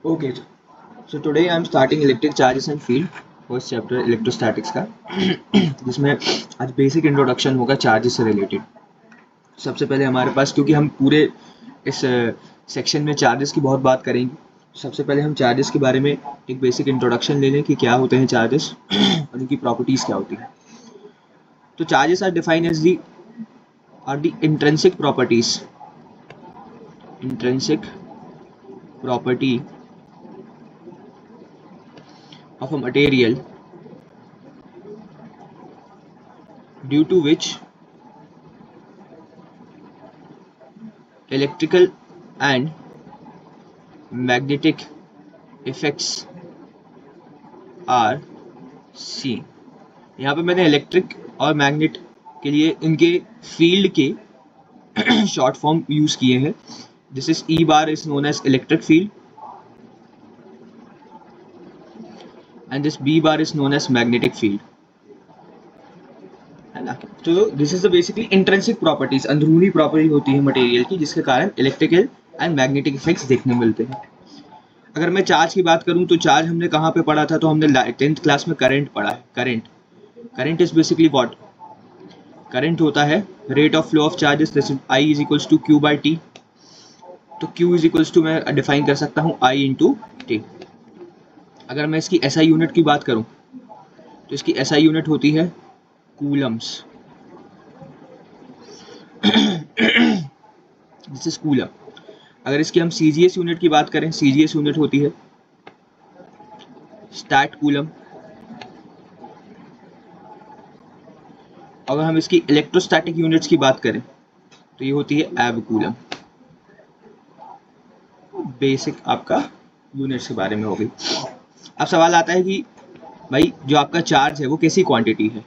Okay, so today I'm starting electric charges and field, first chapter electrostatics का जिसमें आज basic introduction होगा charges से रिलेटेड। सबसे पहले हमारे पास, क्योंकि हम पूरे इस सेक्शन में चार्जेस की बहुत बात करेंगे, सबसे पहले हम चार्जेस के बारे में एक बेसिक इंट्रोडक्शन ले लें कि क्या होते हैं चार्जेस और उनकी प्रॉपर्टीज़ क्या होती हैं। तो charges are defined as the intrinsic property of a material due to which electrical and magnetic effects are seen। यहाँ पे मैंने इलेक्ट्रिक और मैग्नेट के लिए इनके फील्ड के शॉर्ट फॉर्म यूज किए हैं। This is E bar is known as electric field and this B bar is known as magnetic field, है ना। तो this is the basically intrinsic properties, अंदरूनी प्रॉपर्टी होती है मटेरियल की, जिसके कारण इलेक्ट्रिकल एंड मैग्नेटिक इफेक्ट्स देखने मिलते हैं। अगर मैं चार्ज की बात करूं तो चार्ज हमने कहाँ पे पढ़ा था, तो हमने 10th क्लास में करंट पढ़ा है। Current is basically what? Current होता है rate of flow of charges, जैसे I is equals to Q by T. तो क्यू इज इक्वल्स टू मैं डिफाइन कर सकता हूँ आई इंटू टी। अगर मैं इसकी एसआई यूनिट की बात करूं तो इसकी एसआई यूनिट होती है कूलम्स। This is coulomb. अगर इसकी हम सीजीएस यूनिट की बात करें, सीजीएस यूनिट होती है स्टैट कूलम। अगर हम इसकी इलेक्ट्रोस्टैटिक यूनिट्स की बात करें तो ये होती है एब कूलम। बेसिक आपका यूनिट्स के बारे में हो गई। अब सवाल आता है कि भाई जो आपका चार्ज है वो कैसी क्वांटिटी है।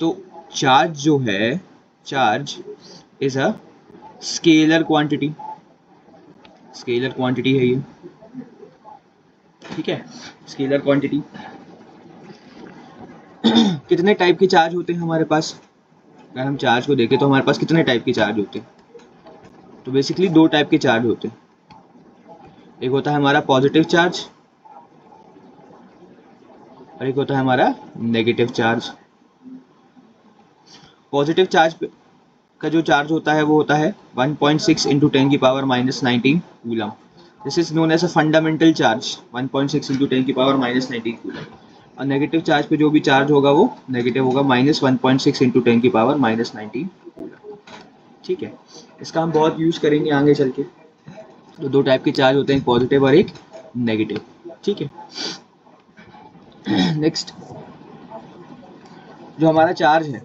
तो चार्ज जो है, charge is a scalar quantity. Scalar quantity है ये, ठीक है, स्केलर क्वांटिटी। कितने टाइप के चार्ज होते हैं हमारे पास? अगर हम चार्ज को देखें तो हमारे पास कितने टाइप के चार्ज होते हैं? तो बेसिकली दो टाइप के चार्ज होते हैं। एक होता है हमारा पॉजिटिव चार्ज और एक होता है हमारा नेगेटिव चार्ज। पॉजिटिव चार्ज का जो चार्ज होता है वो होता है 1.6 इंटू 10 की power minus 19 coulomb. This is known as a fundamental charge, 1.6 into 10 की पावर माइनस 19 कूलम। और नेगेटिव चार्ज पे जो भी चार्ज होगा वो नेगेटिव होगा, माइनस 1.6 इंटू 10 की पावर माइनस 19 कूलम। ठीक है, इसका हम बहुत यूज करेंगे आगे चल के। तो दो टाइप के चार्ज होते हैं, एक पॉजिटिव और एक नेगेटिव। ठीक है, नेक्स्ट जो हमारा चार्ज है,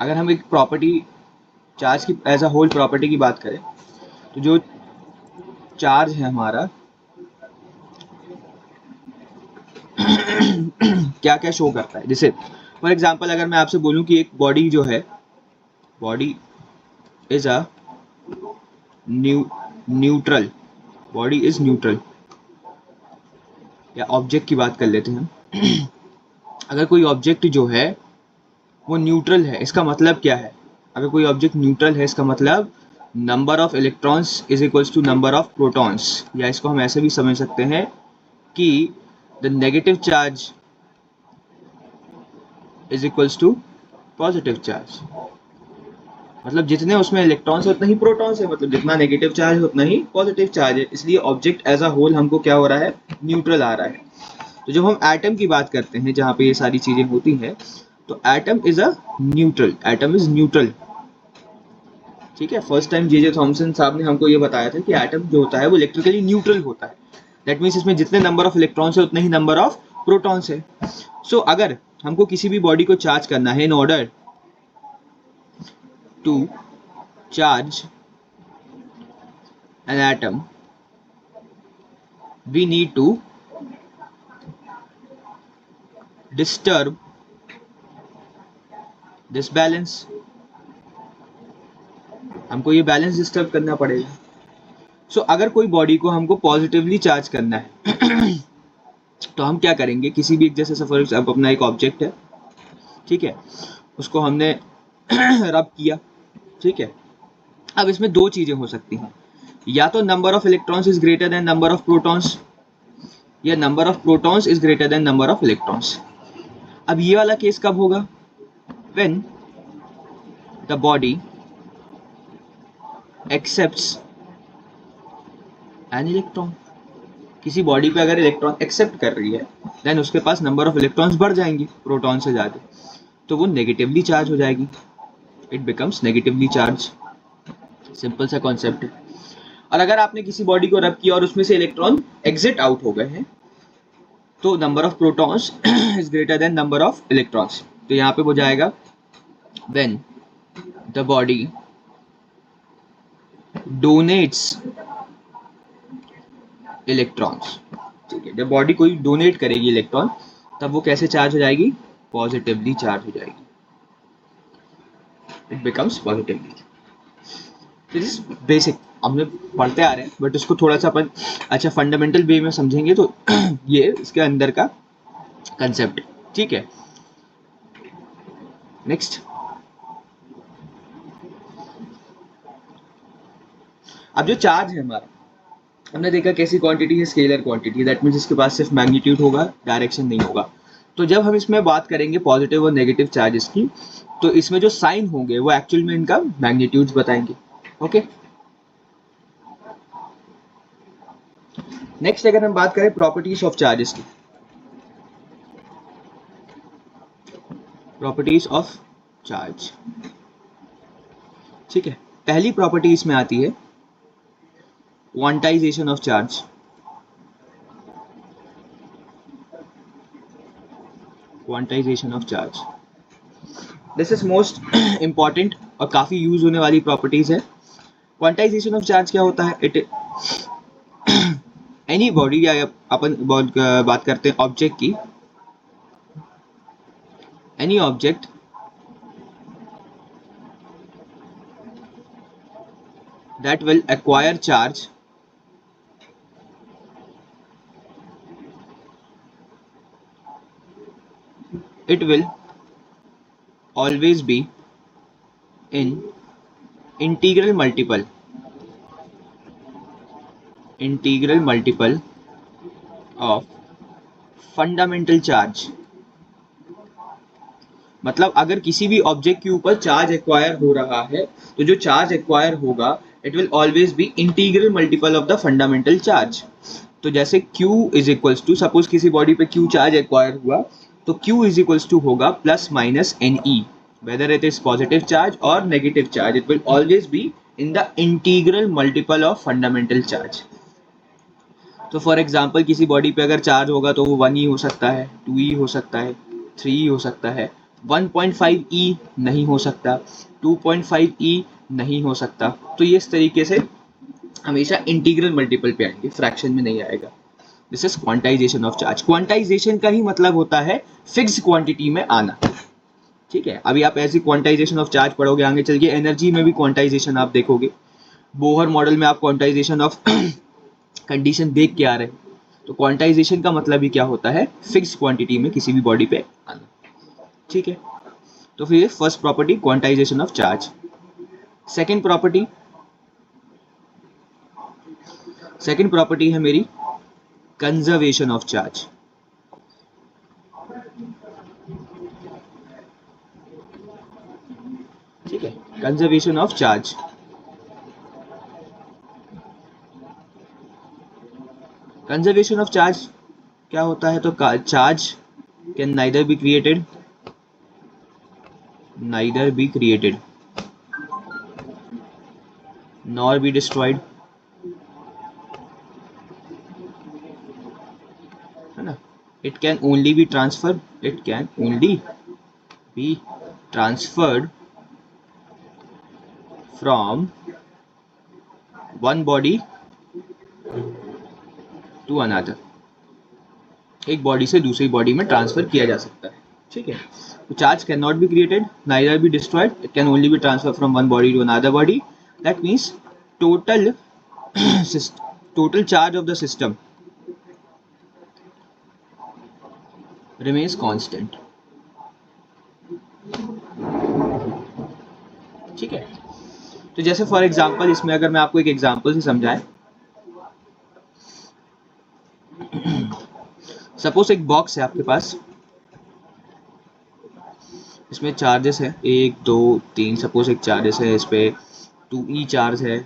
अगर हम एक प्रॉपर्टी चार्ज की एज अ होल प्रॉपर्टी की बात करें तो जो चार्ज है हमारा क्या क्या शो करता है। जैसे फॉर एग्जांपल अगर मैं आपसे बोलूं कि एक बॉडी जो है, body is a neutral, body is neutral, या ऑब्जेक्ट की बात कर लेते हैं हम। अगर कोई ऑब्जेक्ट जो है वो न्यूट्रल है, इसका मतलब क्या है? अगर कोई ऑब्जेक्ट न्यूट्रल है इसका मतलब number of electrons is equals to number of protons, या इसको हम ऐसे भी समझ सकते हैं कि the negative charge is equals to positive charge. मतलब जितने उसमें इलेक्ट्रॉन्स है उतना ही प्रोटॉन्स है, मतलब जितना नेगेटिव चार्ज है उतना ही पॉजिटिव चार्ज है। इसलिए ऑब्जेक्ट एज अ होल हमको क्या हो रहा है, न्यूट्रल आ रहा है। तो जब हम एटम की बात करते हैं जहाँ पे ये सारी चीजें होती हैं, तो atom is a neutral, atom is neutral. ठीक है, फर्स्ट टाइम जे थॉमसन साहब ने हमको ये बताया था कि एटम जो होता है वो इलेक्ट्रिकली न्यूट्रल होता है। दैट मीन्स इसमें जितने नंबर ऑफ इलेक्ट्रॉन्स है उतने ही नंबर ऑफ प्रोटॉन्स है। सो अगर हमको किसी भी बॉडी को चार्ज करना है, in order to charge an atom we need to disturb this balance। हमको ये बैलेंस डिस्टर्ब करना पड़ेगा। सो अगर कोई बॉडी को हमको पॉजिटिवली चार्ज करना है तो हम क्या करेंगे, किसी भी एक, जैसे सपोज अपना एक ऑब्जेक्ट है, ठीक है, उसको हमने रब किया, ठीक है। अब इसमें दो चीजें हो सकती हैं, या तो number of electrons is greater than number of protons, या number of protons is greater than number of electrons. अब ये वाला केस कब होगा? When the body accepts an electron. किसी बॉडी पे अगर इलेक्ट्रॉन एक्सेप्ट कर रही है देन उसके पास नंबर ऑफ इलेक्ट्रॉन्स बढ़ जाएंगी प्रोटॉन से ज़्यादा, तो वो नेगेटिवली चार्ज हो जाएगी, it becomes negatively charge. Simple सा कॉन्सेप्ट है। और अगर आपने किसी बॉडी को रब किया और उसमें से इलेक्ट्रॉन एग्जिट आउट हो गए हैं तो number of protons is greater than number of electrons. तो यहाँ पे हो जाएगा when the body donates electrons. ठीक है, जब बॉडी कोई डोनेट करेगी इलेक्ट्रॉन तब वो कैसे चार्ज हो जाएगी? पॉजिटिवली चार्ज हो जाएगी, it becomes positively. This is basic, हमने पढ़ते आ रहे हैं बट उसको थोड़ा सा अपन अच्छा फंडामेंटल वे में समझेंगे तो ये इसके अंदर का कंसेप्ट। ठीक है, नेक्स्ट। अब जो चार्ज है हमारा, हमने देखा कैसी क्वांटिटी है? स्केलर क्वांटिटी, दैट मीन्स इसके पास सिर्फ मैग्नीट्यूड होगा, डायरेक्शन नहीं होगा। तो जब हम इसमें बात करेंगे पॉजिटिव और नेगेटिव चार्जेस की, तो इसमें जो साइन होंगे वो एक्चुअल में इनका मैग्नीट्यूड्स बताएंगे। ओके, नेक्स्ट अगर हम बात करें प्रॉपर्टीज ऑफ चार्जेस की, प्रॉपर्टीज ऑफ चार्ज। ठीक है, पहली प्रॉपर्टी इसमें आती है quantization of charge. Quantization of charge, this is most important और काफी यूज होने वाली प्रॉपर्टीज है। क्वांटाइजेशन ऑफ चार्ज क्या होता है? इट एनी बॉडी, या अपन बात करते हैं ऑब्जेक्ट की, any object that will acquire charge it will always be in integral multiple of fundamental charge। मतलब अगर किसी भी ऑब्जेक्ट के ऊपर चार्ज एक्वायर हो रहा है तो जो चार्ज एक्वायर होगा it will always be integral multiple of the fundamental charge. तो जैसे Q is equals to, suppose किसी बॉडी पे Q चार्ज एक्वायर हुआ तो Q इज इक्वल्स टू होगा plus minus NE, whether it is positive charge or negative charge, it will always be in the integral multiple of fundamental charge। तो for example किसी body पे अगर charge होगा तो वो 1 ही हो सकता है, 2 ही हो सकता है, 3 ही हो सकता है, 1.5 E नहीं हो सकता, 2.5 E नहीं हो सकता। तो ये इस तरीके से हमेशा इंटीग्रल मल्टीपल पे आएंगे, फ्रैक्शन में नहीं आएगा। This is quantization of charge. Quantization का ही मतलब होता है फिक्स क्वांटिटी में आना। ठीक है, अभी आप ऐसी क्वांटाइजेशन ऑफ चार्ज पढ़ोगे, आगे चल के एनर्जी में भी क्वांटाइजेशन आप देखोगे। बोहर मॉडल में आप क्वांटाइजेशन ऑफ कंडीशन देख के आ रहे हैं। तो क्वांटाइजेशन का मतलब ही क्या होता है? फिक्स क्वांटिटी में किसी भी बॉडी पे आना। ठीक है, तो फिर first property quantization of charge. Second property है मेरी कंजर्वेशन ऑफ चार्ज। ठीक है, conservation of charge. Conservation of charge क्या होता है? तो charge can neither be created nor be destroyed, है ना? It can only be transferred from one body to another। एक बॉडी से दूसरी बॉडी में ट्रांसफर किया जा सकता है। ठीक है, तो charge can not be created, neither be destroyed, it can only be transfer from one body to another body. That means total charge of the system remains constant। ठीक है, तो जैसे फॉर एग्जांपल इसमें अगर मैं आपको एक एग्जांपल से समझाएं, सपोज एक बॉक्स है आपके पास, इसमें चार्जेस है 1 2 3, सपोज एक चार्जेस है, इस पे 2e चार्ज है,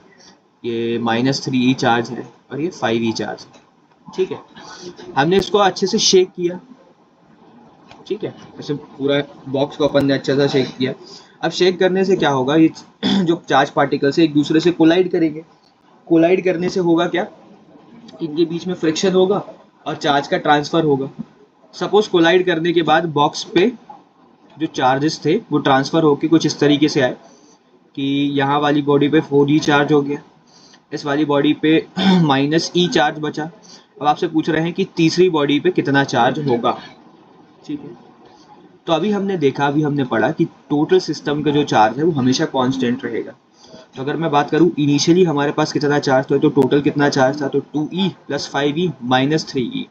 ये -3e चार्ज है और ये 5e चार्ज है। ठीक है, हमने इसको अच्छे से शेक किया। ठीक है, ऐसे पूरा बॉक्स को अपन ने अच्छा सा शेक किया। अब शेक करने से क्या होगा, ये जो चार्ज पार्टिकल्स है एक दूसरे से कोलाइड करेंगे। कोलाइड करने से होगा क्या, इनके बीच में फ्रिक्शन होगा और चार्ज का ट्रांसफर होगा। सपोज कोलाइड करने के बाद बॉक्स पे जो चार्जेस थे वो ट्रांसफर होके कुछ इस तरीके से आए कि यहाँ वाली बॉडी पे 4e चार्ज हो गया, इस वाली बॉडी पे -e चार्ज बचा। अब आपसे पूछ रहे हैं कि तीसरी बॉडी पे कितना चार्ज होगा। ठीक है, तो अभी हमने देखा, अभी हमने पढ़ा कि टोटल सिस्टम का जो चार्ज है वो हमेशा कांस्टेंट रहेगा। तो अगर मैं बात करूं इनिशियली हमारे पास कितना चार्ज था, तो टोटल कितना चार्ज था, तो 2e + 5e - 3e,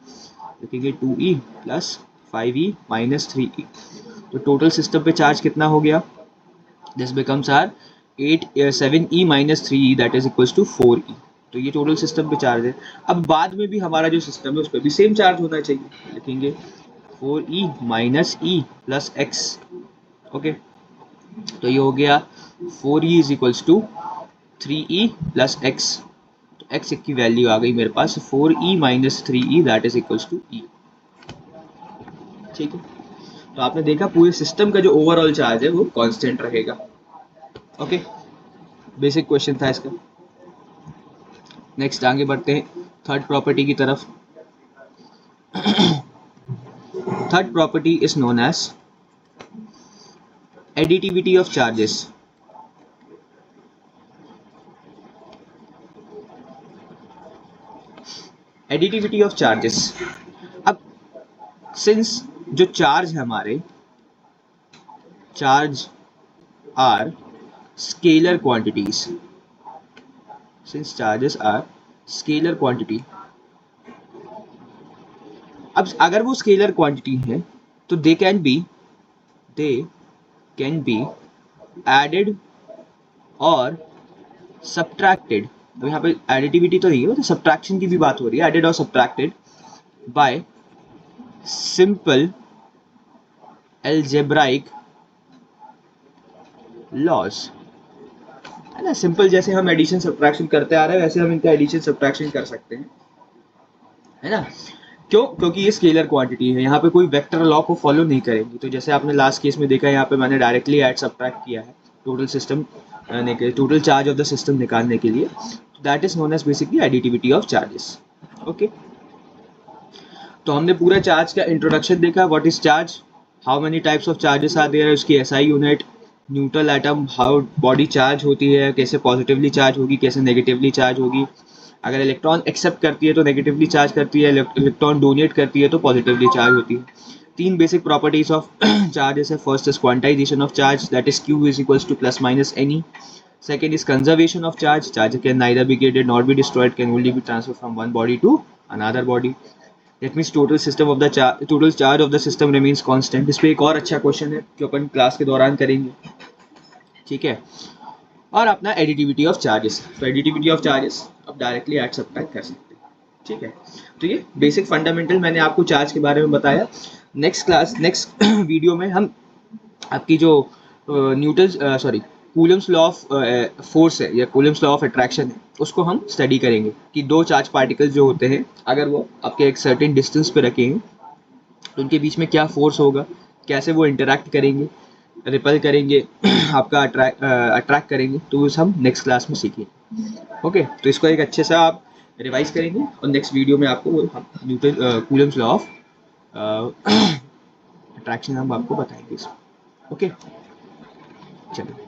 लिखेंगे 2e + 5e - 3e। तो टोटल सिस्टम पे चार्ज कितना हो गया, this becomes are 7e - 3e that is equals to 4e। तो ये टोटल सिस्टम पे चार्ज है। अब बाद में भी हमारा जो सिस्टम है उस पर भी सेम चार्ज होना चाहिए, लिखेंगे 4e - e + x। ओके, तो ये हो गया 4e is equals to 3e + x। तो x की वैल्यू आ गई मेरे पास 4e - 3e that is equals to e। ठीक है, तो आपने देखा पूरे सिस्टम का जो ओवरऑल चार्ज है वो कांस्टेंट रहेगा। ओके, बेसिक क्वेश्चन था इसका। नेक्स्ट आगे बढ़ते हैं थर्ड प्रॉपर्टी की तरफ। Third property is known as additivity of charges. Additivity of charges, अब सिंस जो चार्ज है हमारे, charge are scalar quantities, since charges are scalar quantity, अब अगर वो स्केलर क्वांटिटी है तो दे कैन बी एडेड और सब्ट्रैक्टेड। तो यहाँ पे एडिटिविटी तो ही है, तो सब्ट्रैक्शन की भी बात हो रही है, एडेड और subtracted by simple algebraic laws, है ना। सिंपल जैसे हम एडिशन सब्ट्रैक्शन करते आ रहे हैं वैसे हम इनका एडिशन सब्ट्रैक्शन कर सकते हैं, है ना। क्यों, क्योंकि ये स्केलर क्वांटिटी है, यहाँ पे कोई वेक्टर लॉ को फॉलो नहीं करेंगी। तो जैसे आपने लास्ट केस में देखा, यहाँ पे मैंने डायरेक्टली ऐड सब्ट्रैक्ट किया है total system total charge of the system निकालने के लिए। That is known as basically additivity of charges. Okay, तो हमने पूरा चार्ज का इंट्रोडक्शन देखा, what is charge, how many types of charges are there, उसकी SI unit, neutral atom, how body charge होती है, कैसे पॉजिटिवली चार्ज होगी, कैसे नेगेटिवली चार्ज होगी, अगर इलेक्ट्रॉन एक्सेप्ट करती है तो नेगेटिवली चार्ज करती है, इलेक्ट्रॉन डोनेट करती है तो पॉजिटिवली चार्ज होती है। तीन बेसिक प्रॉपर्टीज ऑफ चार्जेस है, first is quantization of charge that is q is equals to + -ne। Second is conservation of charge. Charge can neither be created nor be destroyed, can only be transferred from one body to another body. That means total charge of the system remains constant. इस पे एक और अच्छा question है जो अपन class के दौरान करेंगे, ठीक है। और अपना एडिटिविटी ऑफ चार्जेस, तो एडिटिविटी ऑफ चार्जेस अब डायरेक्टली ऐड सब्ट्रैक्ट कर सकते हैं, ठीक है। तो ये बेसिक फंडामेंटल मैंने आपको चार्ज के बारे में बताया। नेक्स्ट वीडियो में हम आपकी जो कूलम्स लॉ ऑफ फोर्स है या कूलम्स लॉ ऑफ अट्रैक्शन है उसको हम स्टडी करेंगे कि दो चार्ज पार्टिकल्स जो होते हैं अगर वो आपके एक सर्टेन डिस्टेंस पे रखेंगे तो उनके बीच में क्या फोर्स होगा, कैसे वो इंटरैक्ट करेंगे, रिपेल करेंगे, आपका अट्रैक्ट करेंगे, तो हम नेक्स्ट क्लास में सीखेंगे। ओके, तो इसको एक अच्छे से आप रिवाइज करेंगे और नेक्स्ट वीडियो में आपको Newton Coulomb's law of attraction हम आपको बताएंगे इसमें। ओके, चलिए।